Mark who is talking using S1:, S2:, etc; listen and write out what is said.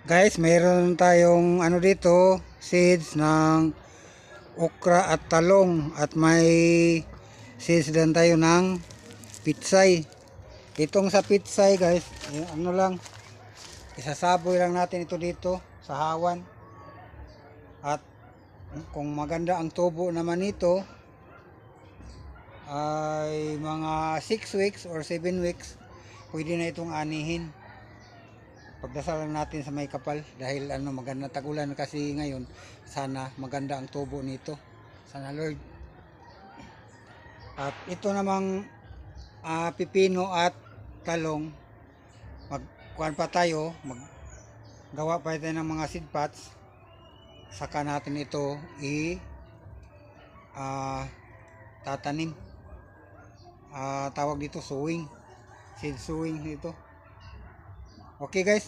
S1: Guys, mayroon tayong ano dito, seeds ng okra at talong at may seeds din tayo ng pitsay. Itong sa pitsay guys, ano lang, isasaboy lang natin ito dito sa hawan. At kung maganda ang tubo naman nito ay mga 6 weeks or 7 weeks, pwede na itong anihin. Pagdasalan natin sa may kapal dahil maganda tagulan kasi ngayon, sana maganda ang tubo nito, sana Lord. At ito namang pipino at talong, magkuhan pa tayo, maggawa pa tayo ng mga seed pots, saka natin ito tatanim. Tawag dito sowing, seed sowing ito. Okay guys.